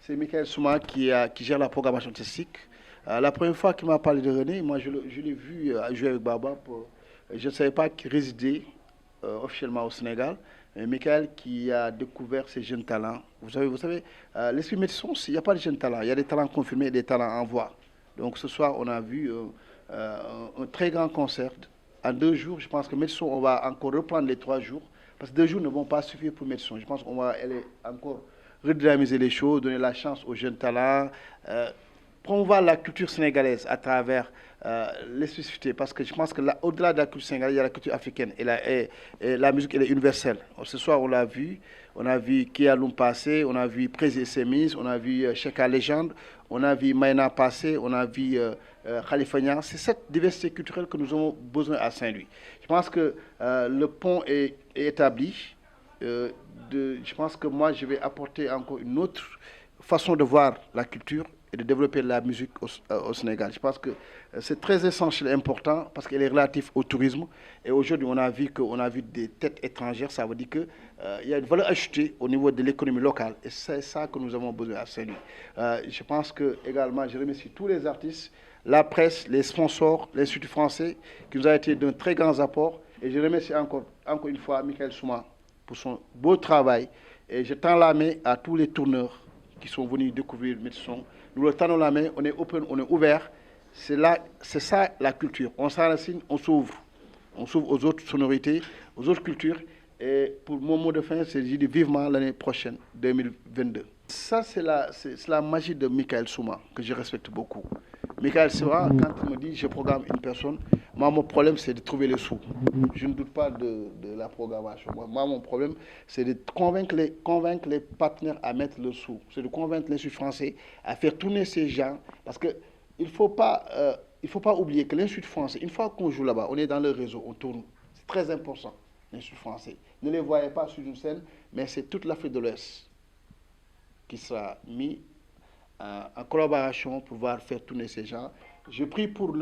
C'est Michael Souma qui gère la programmation artistique. La première fois qu'il m'a parlé de René, moi je l'ai vu jouer avec Baba. Je ne savais pas qu'il résidait officiellement au Sénégal. Michael qui a découvert ces jeunes talents. Vous savez, l'esprit métisson, il n'y a pas de jeunes talents. Il y a des talents confirmés et des talents en voie. Donc ce soir, on a vu un très grand concert. En 2 jours, je pense que Métisson, on va encore reprendre les 3 jours. Parce que 2 jours ne vont pas suffire pour Métisson. Je pense qu'on va aller encore redynamiser les choses, donner la chance aux jeunes talents, promouvoir la culture sénégalaise à travers les spécificités. Parce que je pense qu'au-delà de la culture sénégalaise, il y a la culture africaine. Et la musique, elle est universelle. Ce soir, on l'a vu. On a vu Kia Loum passer, on a vu Prési Semis, on a vu Cheka Légende, on a vu Maïna passer, on a vu Khalifa Niang. C'est cette diversité culturelle que nous avons besoin à Saint-Louis. Je pense que le pont est établi. Je pense que moi, je vais apporter encore une autre façon de voir la culture et de développer la musique au Sénégal. Je pense que c'est très essentiel et important parce qu'elle est relative au tourisme. Et aujourd'hui, on a vu des têtes étrangères. Ça veut dire qu'il y a une valeur ajoutée au niveau de l'économie locale. Et c'est ça que nous avons besoin à Saint-Louis. Je pense que également, je remercie tous les artistes, la presse, les sponsors, l'Institut français, qui nous a été d'un très grand apport. Et je remercie encore une fois Michael Souma pour son beau travail. Et je tends la main à tous les tourneurs qui sont venus découvrir Métisson. Nous leur tendons la main, on est open, on est ouvert. C'est ça la culture. On s'enracine, on s'ouvre. On s'ouvre aux autres sonorités, aux autres cultures. Et pour mon mot de fin, c'est de dire vivement l'année prochaine, 2022. Ça, c'est la magie de Michael Souma, que je respecte beaucoup. Michael Souma, quand il me dit je programme une personne, moi, mon problème, c'est de trouver les sous. Je ne doute pas de la programmation. Moi, mon problème, c'est de convaincre les partenaires à mettre le sous. C'est de convaincre l'Institut français à faire tourner ces gens. Parce qu'il ne faut pas oublier que l'Institut français, une fois qu'on joue là-bas, on est dans le réseau, on tourne. C'est très important, l'Institut français. Ne les voyez pas sur une scène, mais c'est toute l'Afrique de l'Ouest qui sera mis en collaboration pour pouvoir faire tourner ces gens. Je prie pour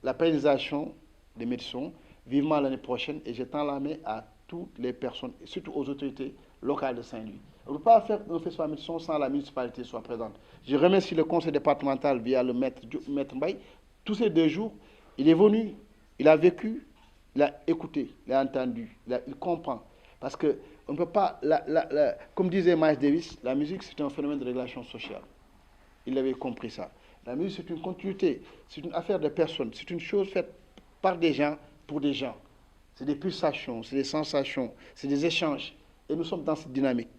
la pérennisation des Métissons vivement l'année prochaine et je tends la main à toutes les personnes, et surtout aux autorités locales de Saint-Louis. On ne peut pas faire un festival Métisson sans la municipalité soit présente. Je remercie le conseil départemental via le maître Mbaye. Tous ces 2 jours, il est venu, il a vécu, il a écouté, il a entendu, il comprend. Parce que on ne peut pas, comme disait Miles Davis, la musique c'est un phénomène de régulation sociale. Il avait compris ça. La musique c'est une continuité, c'est une affaire de personnes, c'est une chose faite par des gens, pour des gens. C'est des pulsations, c'est des sensations, c'est des échanges. Et nous sommes dans cette dynamique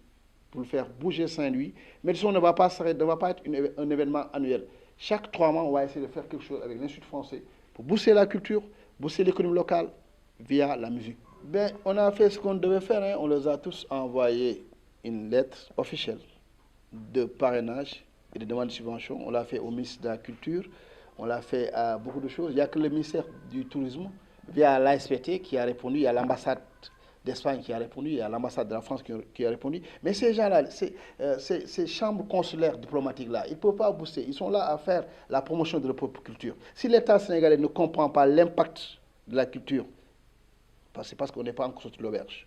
pour le faire bouger Saint-Louis. Mais ça ne va pas s'arrêter, ne va pas être un événement annuel. Chaque 3 mois, on va essayer de faire quelque chose avec l'Institut français pour booster la culture, booster l'économie locale via la musique. Ben, on a fait ce qu'on devait faire. Hein. On les a tous envoyé une lettre officielle de parrainage et de demande de subvention. On l'a fait au ministre de la Culture, on l'a fait à beaucoup de choses. Il n'y a que le ministère du Tourisme, via l'ASPT, qui a répondu, il y a l'ambassade d'Espagne qui a répondu, il y a l'ambassade de la France qui a répondu. Mais ces gens-là, ces chambres consulaires diplomatiques-là, ils ne peuvent pas booster. Ils sont là à faire la promotion de leur propre culture. Si l'État sénégalais ne comprend pas l'impact de la culture, c'est parce qu'on n'est pas encore sorti de l'auberge.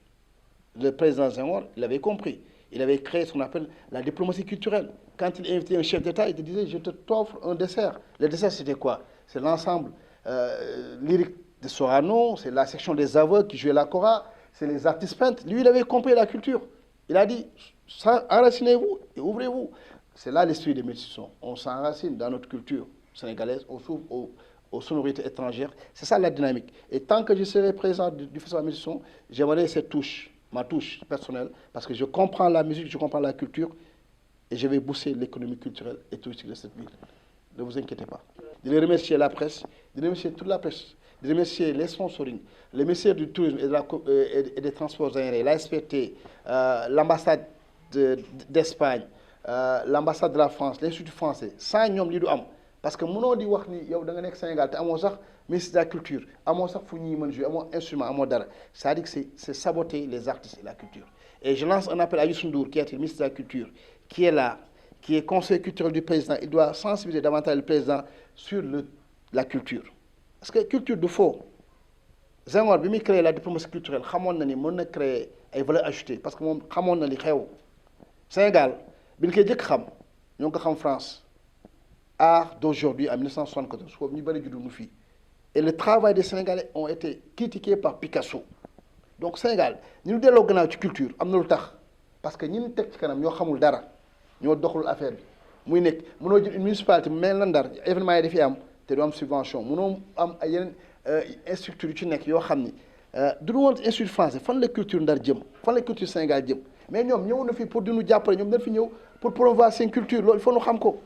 Le président Senghor, il avait compris. Il avait créé ce qu'on appelle la diplomatie culturelle. Quand il invitait un chef d'État, il te disait, je t'offre un dessert. Le dessert, c'était quoi? C'est l'ensemble lyrique de Sorano, c'est la section des aveugles qui jouait la kora, c'est les artistes peintres. Lui, il avait compris la culture. Il a dit, enracinez-vous et ouvrez-vous. C'est là l'esprit des Métissons. On s'enracine dans notre culture sénégalaise, on s'ouvre aux sonorités étrangères. C'est ça la dynamique. Et tant que je serai présent du Festival Métisson, j'aimerais cette touche, ma touche personnelle, parce que je comprends la musique, je comprends la culture, et je vais booster l'économie culturelle et touristique de cette ville. Ne vous inquiétez pas. Je vais remercier la presse, je vais remercier toute la presse, je vais remercier les sponsoring, le ministère du Tourisme et des Transports aériens, l'ASPT, l'ambassade d'Espagne, l'ambassade de la France, l'Institut français. Sans ñoom li du am. Parce que mënoo di wax ni yow da nga nekk Sénégal te amoo sax ministre de la culture amoo sax fu ñuy mën jouer amoo instrument amoo dara c'est-à-dire que c'est saboter les artistes et la culture. Et je lance un appel à Youssou Ndour qui est le ministre de la culture qui est là, qui est conseiller culturel du président. Il doit sensibiliser davantage le président sur la culture. Parce que culture du faux. Senghor bi muy créé la diplomatie culturelle xamoon na ni mën na créer ay valeurs ajoutées parce que moom xamoon na li xew Sénégal bi ñu koy jëkk xam ñoo ngi ko xam France art d'aujourd'hui en 1974 foofu ñu bëri juddu nu fii et le travail des Sénégalais ont été critiqués par Picasso donc Sénégal ñu delloo gannaaw ci culture am na lu tax parce que ñi ñu teg ci kanam ñoo xamul dara ñoo doxul affaire bi muy nekk mënoo jël une municipalité mu mel na Ndar événement yi dafay am te du am subvention mënoo am ay yeneen structures yu ci nekk yoo xam ni du ñu woon institut français fan la culture Ndar jëm fan la culture Sénégal jëm mais ñoom ñëw na fi pour di ñu jàppale ñoom dañ fi ñëw pour promouvoir seen culture loolu il faut ñu xam ko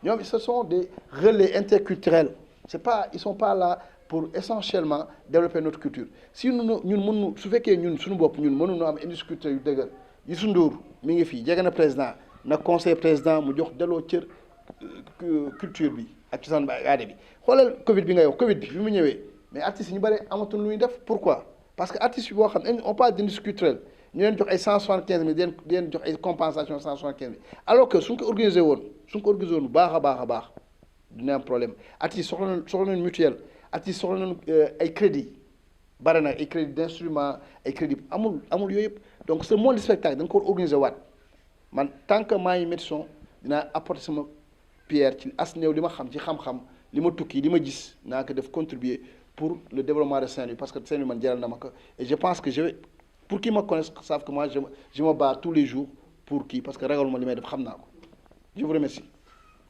ñoom ce sont des relais interculturels c'est pas ils sont pas là pour essentiellement développer notre culture si ñun mënu su fekkee ñun suñu bopp ñun mënuñu am industrie culturelle yu dëgër Youssou Ndour mi ngi fii jege na président na conseil président mu jox delloo cër culture bi ak cosaan bi ak aada bi xoolal Covid bi nga yow Covid bi mu ñëwee mais artistes yi ñu bëri amatul lu ñuy def pourquoi parce que artistes yi boo xam ne on parle d'industrie culturelle ñu leen jox ay 175 000 di leen jox ay compensation 175 000 alors que suñ ko organisé woon bu baax a baax dina am problème artistes soxla nañu mutuelle artistes soxla nañu ay crédit bare na ay crédit d'instrument ay crédit amul yooyu yëpp donc ce monde du spectacle da nga ko war organiser waat man tant que maa ngi médecin dinaa apporter sama pierre ci as néew li ma xam ci xam-xam li ma tukki li ma gis naa ko def contribuer pour le développement de Saint-Louis parce que Saint-Louis man jaral na ma ko et je pense que pour qui me connaissent savent que moi je me bats tous les jours pour kii parce que ragaluma li may def xam naa ko je vous remercie.